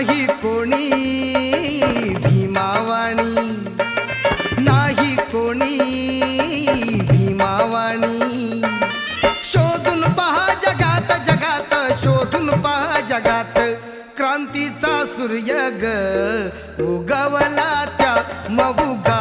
नाही कोणी भीमावाणी, नाही कोणी भीमावाणी. शोधून पहा जगात जगात, शोधून पहा जगात, क्रांतीचा सूर्य ग उगवला त्या मऊगा